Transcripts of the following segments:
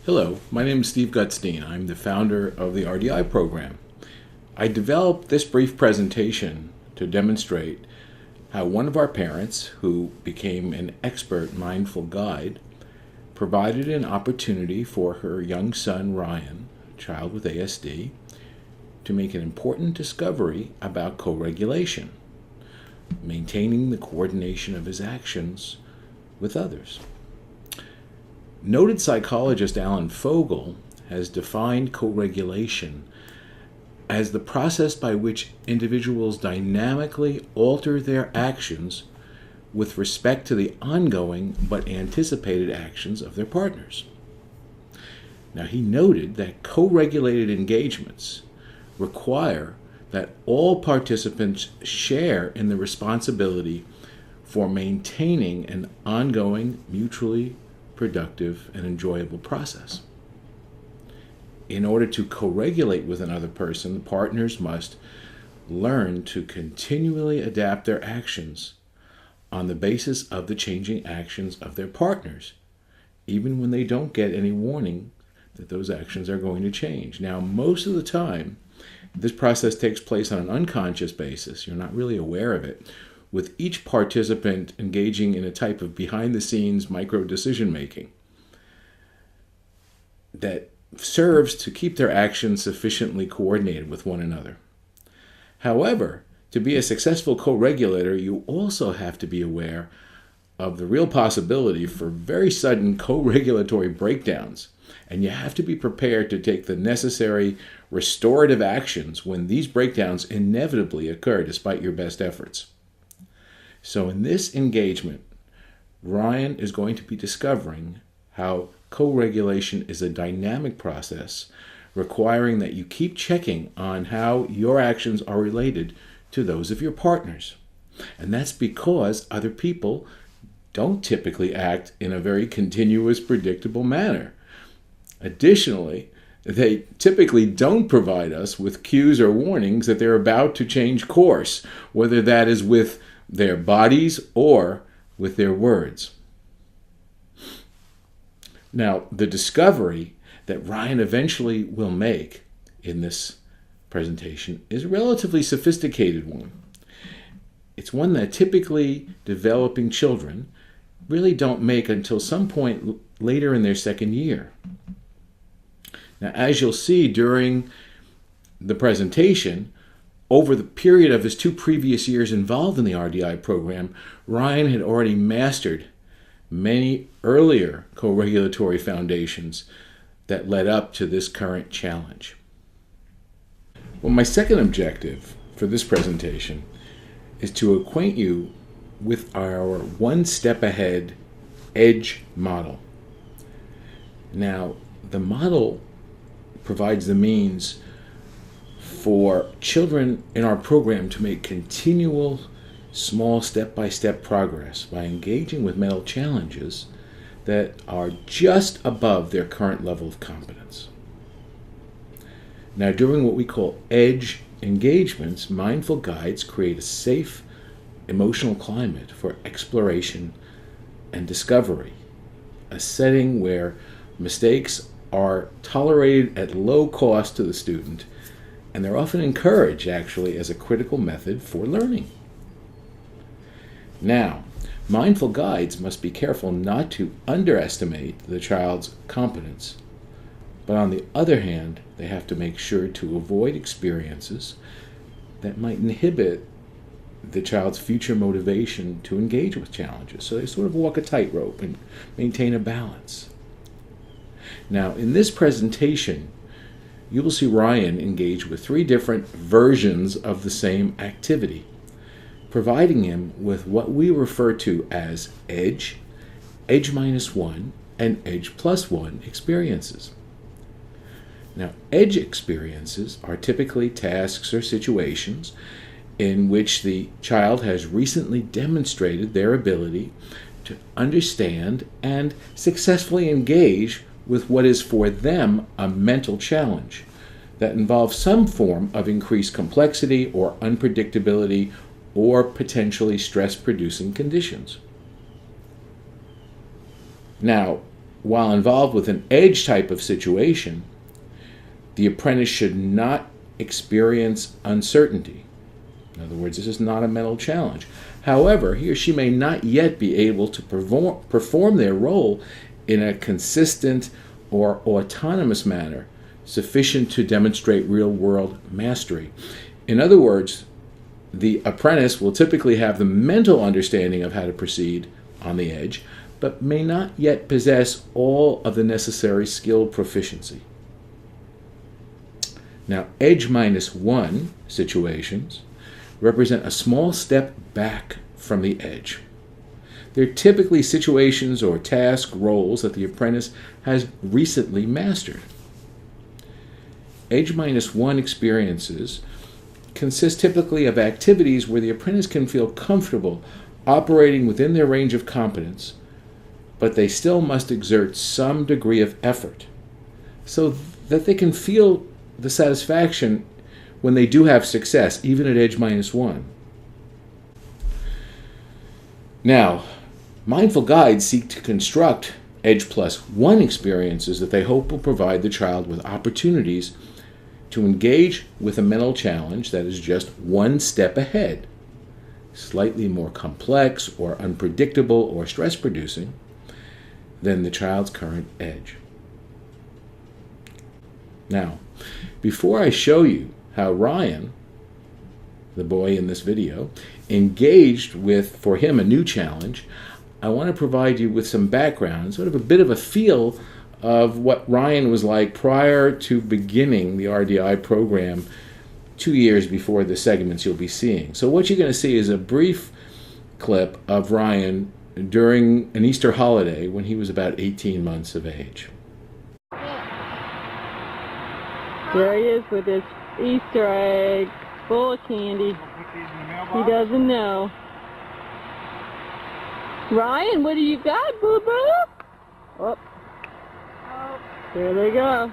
Hello, my name is Steve Gutstein. I'm the founder of the RDI program. I developed this brief presentation to demonstrate how one of our parents, who became an expert mindful guide, provided an opportunity for her young son, Ryan, a child with ASD, to make an important discovery about co-regulation, maintaining the coordination of his actions with others. Noted psychologist Alan Fogel has defined co-regulation as the process by which individuals dynamically alter their actions with respect to the ongoing but anticipated actions of their partners. Now, he noted that co-regulated engagements require that all participants share in the responsibility for maintaining an ongoing, mutually productive and enjoyable process. In order to co-regulate with another person, the partners must learn to continually adapt their actions on the basis of the changing actions of their partners, even when they don't get any warning that those actions are going to change. Now, most of the time, this process takes place on an unconscious basis. You're not really aware of it, with each participant engaging in a type of behind-the-scenes micro-decision-making that serves to keep their actions sufficiently coordinated with one another. However, to be a successful co-regulator, you also have to be aware of the real possibility for very sudden co-regulatory breakdowns, and you have to be prepared to take the necessary restorative actions when these breakdowns inevitably occur despite your best efforts. So in this engagement, Ryan is going to be discovering how co-regulation is a dynamic process requiring that you keep checking on how your actions are related to those of your partners. And that's because other people don't typically act in a very continuous, predictable manner. Additionally, they typically don't provide us with cues or warnings that they're about to change course, whether that is with their bodies or with their words. Now, the discovery that Ryan eventually will make in this presentation is a relatively sophisticated one. It's one that typically developing children really don't make until some point later in their second year. Now, as you'll see during the presentation, over the period of his 2 previous years involved in the RDI program, Ryan had already mastered many earlier co-regulatory foundations that led up to this current challenge. Well, my second objective for this presentation is to acquaint you with our one-step ahead EDGE model. Now, the model provides the means for children in our program to make continual, small step-by-step progress by engaging with mental challenges that are just above their current level of competence. Now, during what we call EDGE engagements, mindful guides create a safe emotional climate for exploration and discovery, a setting where mistakes are tolerated at low cost to the student, and they're often encouraged, actually, as a critical method for learning. Now, mindful guides must be careful not to underestimate the child's competence, but on the other hand, they have to make sure to avoid experiences that might inhibit the child's future motivation to engage with challenges. So they sort of walk a tightrope and maintain a balance. Now, in this presentation, you will see Ryan engage with 3 different versions of the same activity, providing him with what we refer to as EDGE, EDGE-1, and EDGE+1 experiences. Now, EDGE experiences are typically tasks or situations in which the child has recently demonstrated their ability to understand and successfully engage with what is for them a mental challenge that involves some form of increased complexity or unpredictability or potentially stress-producing conditions. Now, while involved with an EDGE type of situation, the apprentice should not experience uncertainty. In other words, this is not a mental challenge. However, he or she may not yet be able to perform their role in a consistent or autonomous manner sufficient to demonstrate real-world mastery. In other words, the apprentice will typically have the mental understanding of how to proceed on the EDGE, but may not yet possess all of the necessary skill proficiency. Now, EDGE-1 situations represent a small step back from the EDGE. They're typically situations or task roles that the apprentice has recently mastered. EDGE-1 experiences consist typically of activities where the apprentice can feel comfortable operating within their range of competence, but they still must exert some degree of effort so that they can feel the satisfaction when they do have success, even at EDGE-1. Now, mindful guides seek to construct EDGE+1 experiences that they hope will provide the child with opportunities to engage with a mental challenge that is just one step ahead, slightly more complex or unpredictable or stress-producing than the child's current EDGE. Now, before I show you how Ryan, the boy in this video, engaged with, for him, a new challenge, I want to provide you with some background, sort of a bit of a feel of what Ryan was like prior to beginning the RDI program 2 years before the segments you'll be seeing. So what you're going to see is a brief clip of Ryan during an Easter holiday when he was about 18 months of age. There he is with his Easter egg full of candy. He doesn't know. Ryan, what do you got, boo-boo? Oh. There they go.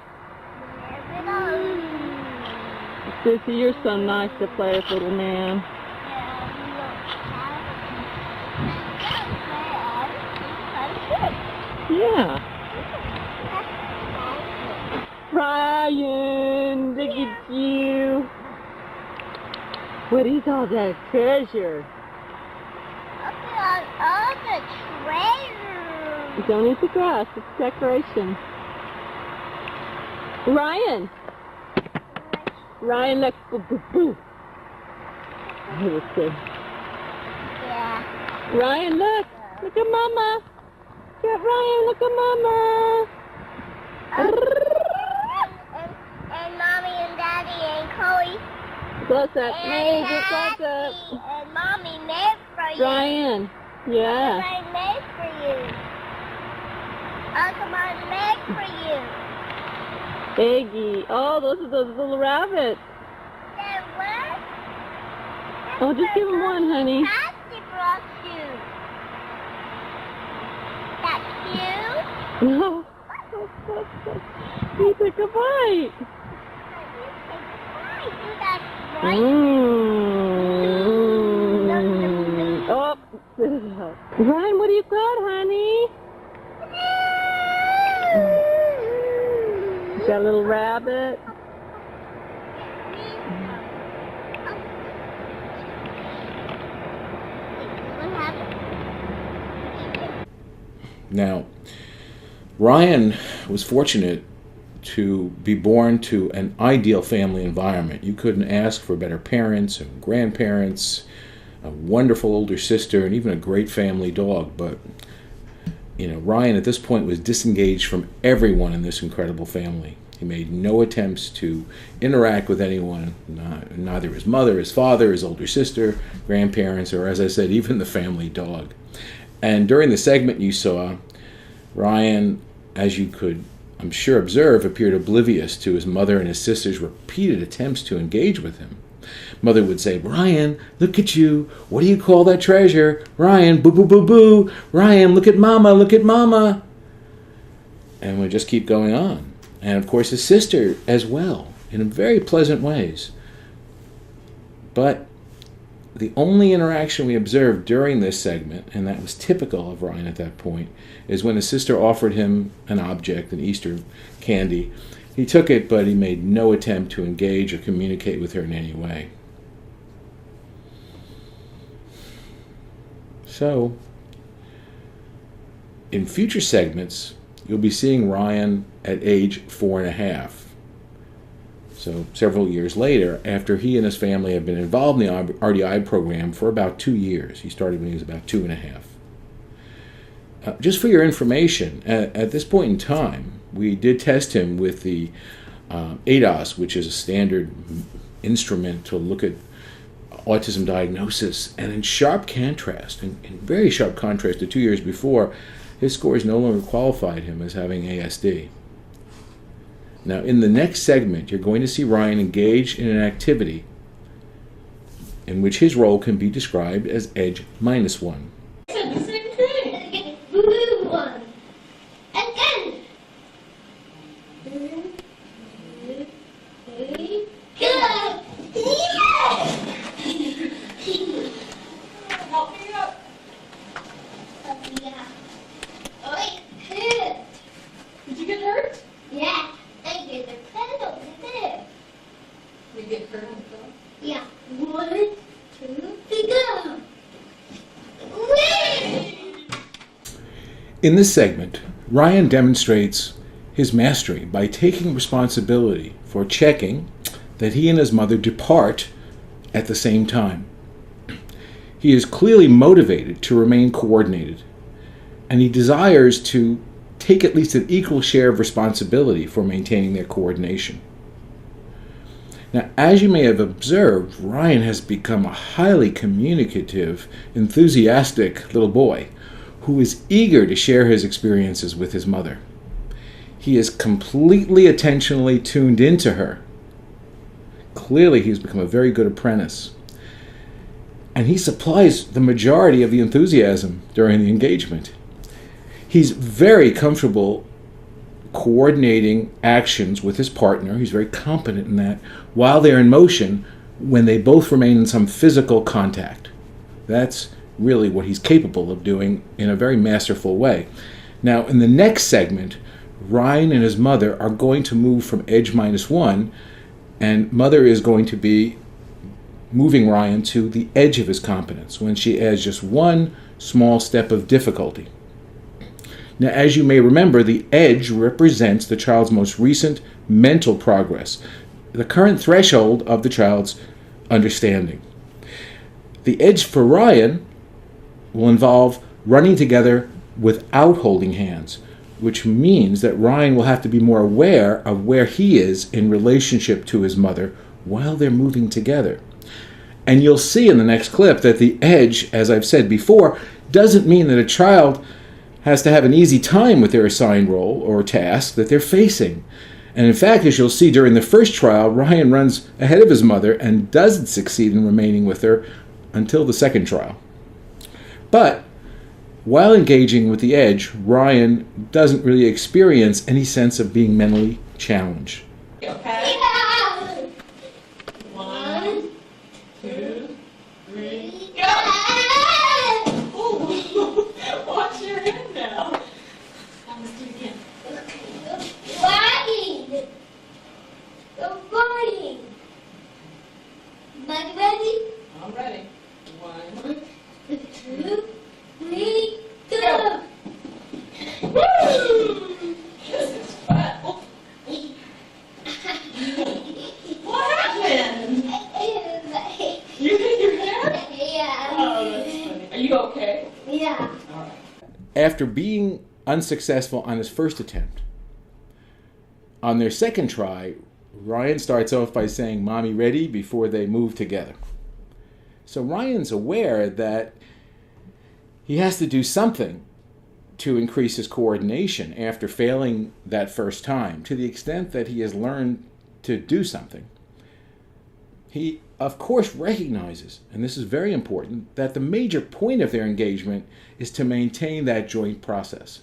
Sissy, you're so nice to play with, little man. Yeah. Ryan, look at you. What is all that treasure? Look at all the treasure. Don't eat the grass, it's decoration. Ryan! Ryan, look. Boo, boo, boo. Let's see. Yeah. Ryan, look. Look at Mama. Look at Ryan, look at Mama. And Mommy and Daddy and Chloe. Close up. And Major close Daddy up. and Mommy made for you. Ryan. Yeah. I made for you. Uncle Mom made for you. Eggy. Oh, those are those little rabbits. Then what? Oh, just give him one, honey. Nasty brought you. That's you? No. You took a bite. Mm. Oh, spit it out. Ryan, what do you got, honey? You got a little rabbit. Now, Ryan was fortunate to be born to an ideal family environment. You couldn't ask for better parents and grandparents, a wonderful older sister, and even a great family dog. But, Ryan at this point was disengaged from everyone in this incredible family. He made no attempts to interact with anyone, neither his mother, his father, his older sister, grandparents, or, as I said, even the family dog. And during the segment you saw, Ryan, as you could, I'm sure, observe, appeared oblivious to his mother and his sister's repeated attempts to engage with him. Mother would say, "Ryan, look at you. What do you call that treasure? Ryan, boo, boo, boo, boo. Ryan, look at Mama, look at Mama." And would just keep going on. And, of course, his sister as well, in very pleasant ways. But The only interaction we observed during this segment, and that was typical of Ryan at that point, is when his sister offered him an object, an Easter candy. He took it, but he made no attempt to engage or communicate with her in any way. So, in future segments, you'll be seeing Ryan at age 4.5. So several years later, after he and his family have been involved in the RDI program for about 2 years. He started when he was about 2.5. Just for your information, at this point in time, we did test him with the ADOS, which is a standard instrument to look at autism diagnosis. And in sharp contrast, in very sharp contrast to 2 years before, his scores no longer qualified him as having ASD. Now, in the next segment, you're going to see Ryan engage in an activity in which his role can be described as EDGE+1. Said the same thing. Blue one. Again. Go. Help me up. Help me up. Oh, it hurt. Did you get hurt? Yeah. I get the pedal there. You get hurt on the phone? Yeah. 1, 2, 3, go. Whee! In this segment, Ryan demonstrates his mastery by taking responsibility for checking that he and his mother depart at the same time. He is clearly motivated to remain coordinated, and he desires to take at least an equal share of responsibility for maintaining their coordination. Now, as you may have observed, Ryan has become a highly communicative, enthusiastic little boy who is eager to share his experiences with his mother. He is completely attentionally tuned into her. Clearly, he's become a very good apprentice. And he supplies the majority of the enthusiasm during the engagement. He's very comfortable coordinating actions with his partner. He's very competent in that while they're in motion when they both remain in some physical contact. That's really what he's capable of doing in a very masterful way. Now, in the next segment, Ryan and his mother are going to move from EDGE+1, and mother is going to be moving Ryan to the edge of his competence when she adds just one small step of difficulty. Now, as you may remember, the edge represents the child's most recent mental progress, the current threshold of the child's understanding. The edge for Ryan will involve running together without holding hands, which means that Ryan will have to be more aware of where he is in relationship to his mother while they're moving together. And you'll see in the next clip that the edge, as I've said before, doesn't mean that a child has to have an easy time with their assigned role or task that they're facing. And in fact, as you'll see during the first trial, Ryan runs ahead of his mother and doesn't succeed in remaining with her until the second trial. But while engaging with the edge, Ryan doesn't really experience any sense of being mentally challenged. Okay. Yeah. 1, 2, 3, go! Yeah. Ooh. Watch your head now. Let's do it again. Wagging. Go flying. Buddy, ready? I'm ready. 1, 2, 3, go. woo! This is fun. What happened? You hit your hair? Yeah. Oh, that's funny. Are you okay? Yeah. All right. After being unsuccessful on his first attempt, on their second try, Ryan starts off by saying, "Mommy, ready?" before they move together. So Ryan's aware that he has to do something to increase his coordination after failing that first time, to the extent that he has learned to do something. He, of course, recognizes, and this is very important, that the major point of their engagement is to maintain that joint process,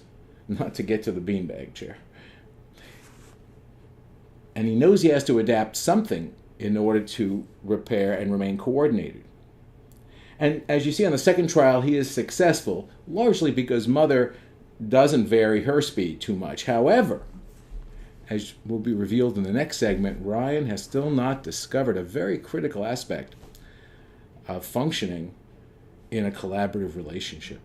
not to get to the beanbag chair. And he knows he has to adapt something in order to repair and remain coordinated. And as you see on the second trial, he is successful, largely because mother doesn't vary her speed too much. However, as will be revealed in the next segment, Ryan has still not discovered a very critical aspect of functioning in a collaborative relationship.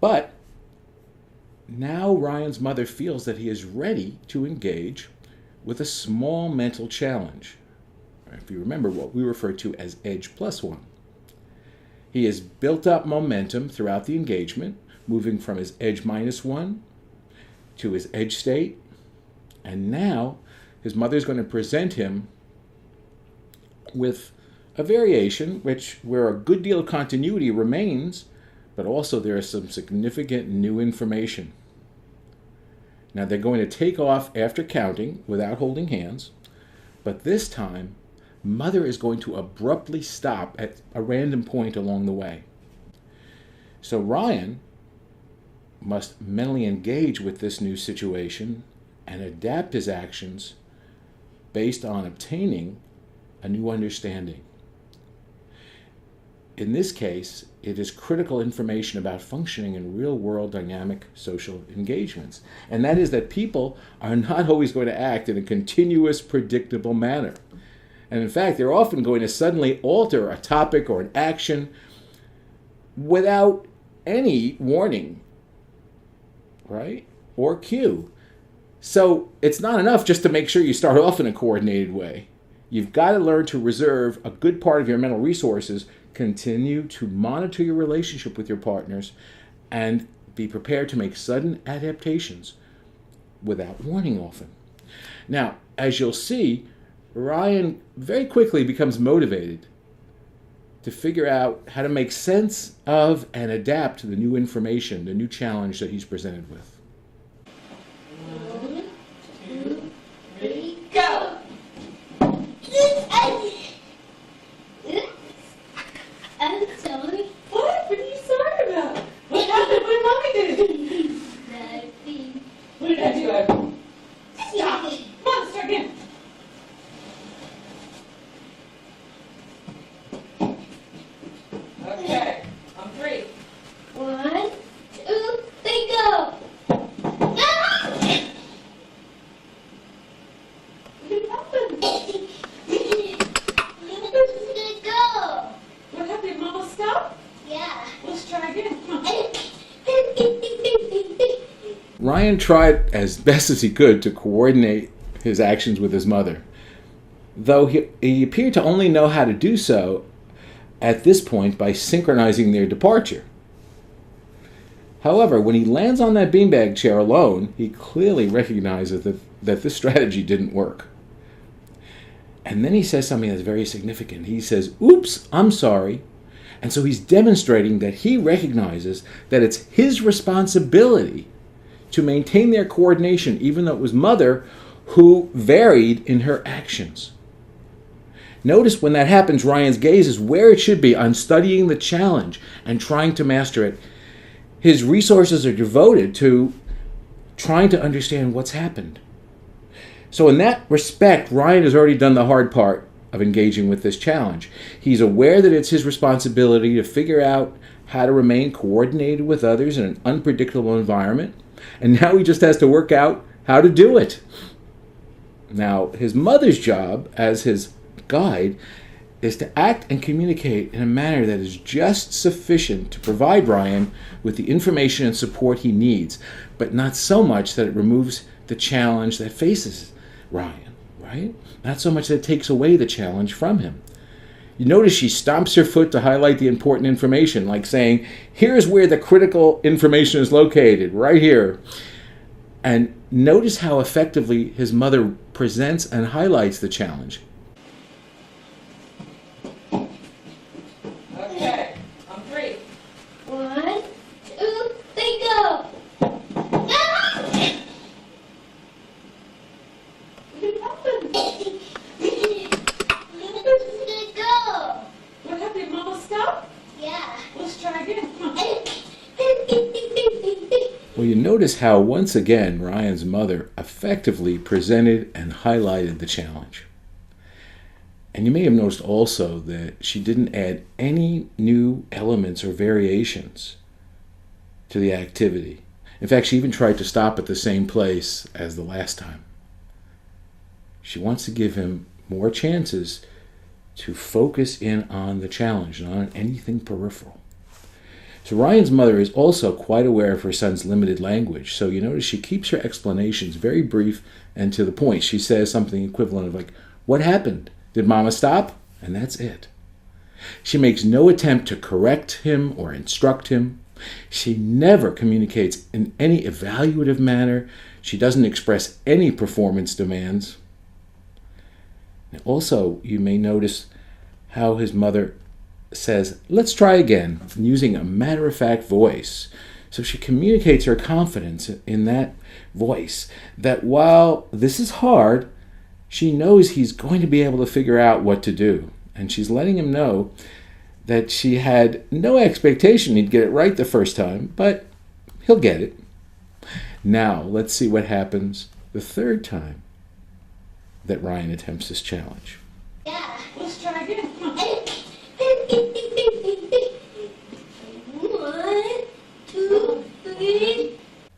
But now Ryan's mother feels that he is ready to engage with a small mental challenge. If you remember what we refer to as EDGE+1. He has built up momentum throughout the engagement, moving from his EDGE-1 to his EDGE state, and now his mother's going to present him with a variation where a good deal of continuity remains, but also there is some significant new information. Now they're going to take off after counting without holding hands, but this time mother is going to abruptly stop at a random point along the way. So Ryan must mentally engage with this new situation and adapt his actions based on obtaining a new understanding. In this case, it is critical information about functioning in real-world dynamic social engagements. And that is that people are not always going to act in a continuous, predictable manner. And in fact, they're often going to suddenly alter a topic or an action without any warning, right? Or cue. So it's not enough just to make sure you start off in a coordinated way. You've got to learn to reserve a good part of your mental resources, continue to monitor your relationship with your partners, and be prepared to make sudden adaptations without warning often. Now, as you'll see, Ryan very quickly becomes motivated to figure out how to make sense of and adapt to the new information, the new challenge that he's presented with. 1, 2, 3, go! I'm sorry. What? What are you sorry about? What happened? What mommy did? Nothing. What did I do? Stop! Come on, start again. Okay, on 3. 1, 2, 3, go! Ah! What happened? Go! What happened? Mama stop? Yeah. Let's try again. Come on. Ryan tried as best as he could to coordinate his actions with his mother, though he appeared to only know how to do so at this point by synchronizing their departure. However, when he lands on that beanbag chair alone, he clearly recognizes that this strategy didn't work. And then he says something that's very significant. He says, "Oops, I'm sorry." And so he's demonstrating that he recognizes that it's his responsibility to maintain their coordination, even though it was mother who varied in her actions. Notice when that happens, Ryan's gaze is where it should be, on studying the challenge and trying to master it. His resources are devoted to trying to understand what's happened. So in that respect, Ryan has already done the hard part of engaging with this challenge. He's aware that it's his responsibility to figure out how to remain coordinated with others in an unpredictable environment, and now he just has to work out how to do it. Now, his mother's job as his guide is to act and communicate in a manner that is just sufficient to provide Ryan with the information and support he needs, but not so much that it removes the challenge that faces Ryan, right? Not so much that it takes away the challenge from him. You notice she stomps her foot to highlight the important information, like saying, here's where the critical information is located, right here. And notice how effectively his mother presents and highlights the challenge. Okay, on 3. 1, 2, 3, go! Ah! What happened? Go! What happened? Mama stop? Yeah. Let's try again. Come on. Well, you notice how, once again, Ryan's mother effectively presented and highlighted the challenge. And you may have noticed also that she didn't add any new elements or variations to the activity. In fact, she even tried to stop at the same place as the last time. She wants to give him more chances to focus in on the challenge, not on anything peripheral. So Ryan's mother is also quite aware of her son's limited language. So you notice she keeps her explanations very brief and to the point. She says something equivalent of like, "What happened? Did Mama stop?" And that's it. She makes no attempt to correct him or instruct him. She never communicates in any evaluative manner. She doesn't express any performance demands. Also, you may notice how his mother says, "Let's try again," using a matter-of-fact voice. So she communicates her confidence in that voice, that while this is hard, she knows he's going to be able to figure out what to do. And she's letting him know that she had no expectation he'd get it right the first time, but he'll get it. Now, let's see what happens the third time that Ryan attempts this challenge. Yeah. Let's try again. 1, 2, 3.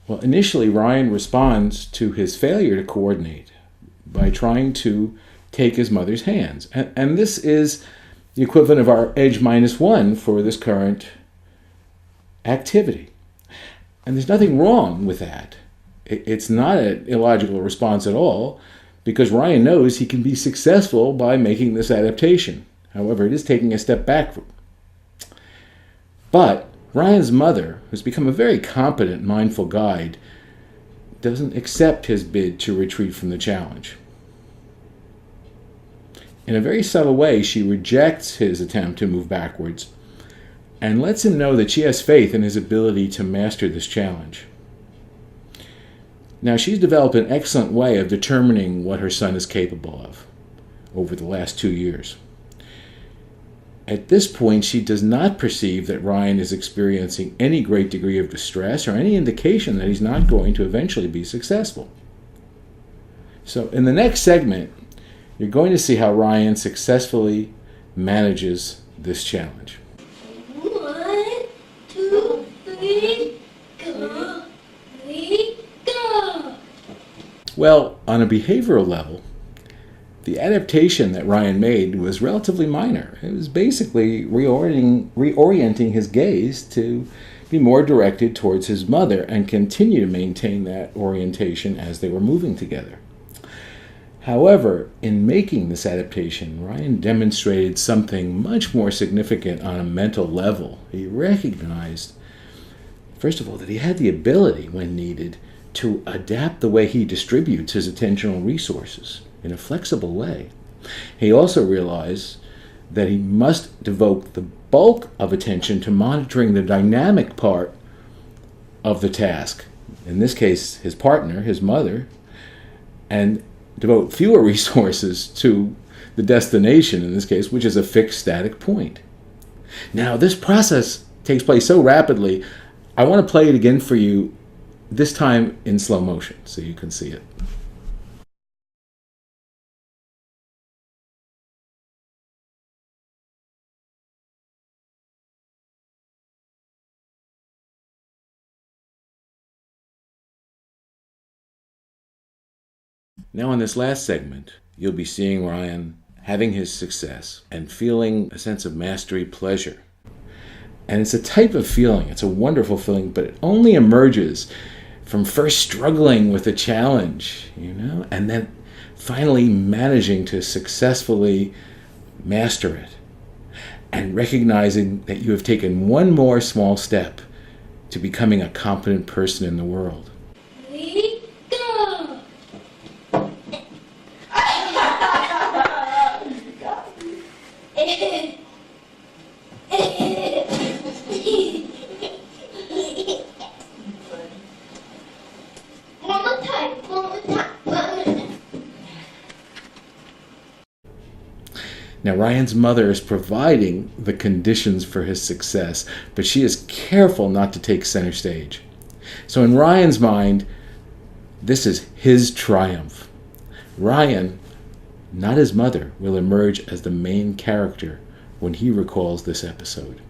Well, initially, Ryan responds to his failure to coordinate by trying to take his mother's hands. And this is the equivalent of our EDGE+1 for this current activity. And there's nothing wrong with that. It's not an illogical response at all, because Ryan knows he can be successful by making this adaptation. However, it is taking a step backward. But Ryan's mother, who's become a very competent, mindful guide, doesn't accept his bid to retreat from the challenge. In a very subtle way, she rejects his attempt to move backwards and lets him know that she has faith in his ability to master this challenge. Now, she's developed an excellent way of determining what her son is capable of over the last 2 years. At this point, she does not perceive that Ryan is experiencing any great degree of distress or any indication that he's not going to eventually be successful. So in the next segment, you're going to see how Ryan successfully manages this challenge. 1, 2, 3, go. 3, go. Well, on a behavioral level, the adaptation that Ryan made was relatively minor. It was basically reorienting his gaze to be more directed towards his mother and continue to maintain that orientation as they were moving together. However, in making this adaptation, Ryan demonstrated something much more significant on a mental level. He recognized, first of all, that he had the ability, when needed, to adapt the way he distributes his attentional resources in a flexible way. He also realized that he must devote the bulk of attention to monitoring the dynamic part of the task, in this case, his partner, his mother, and devote fewer resources to the destination, in this case, which is a fixed static point. Now, this process takes place so rapidly, I want to play it again for you, this time in slow motion, so you can see it. Now, in this last segment, you'll be seeing Ryan having his success and feeling a sense of mastery, pleasure. And it's a type of feeling, it's a wonderful feeling, but it only emerges from first struggling with a challenge, and then finally managing to successfully master it and recognizing that you have taken one more small step to becoming a competent person in the world. 3, go. One more time. Now, Ryan's mother is providing the conditions for his success, but she is careful not to take center stage. So in Ryan's mind, this is his triumph. Ryan not his mother, will emerge as the main character when he recalls this episode.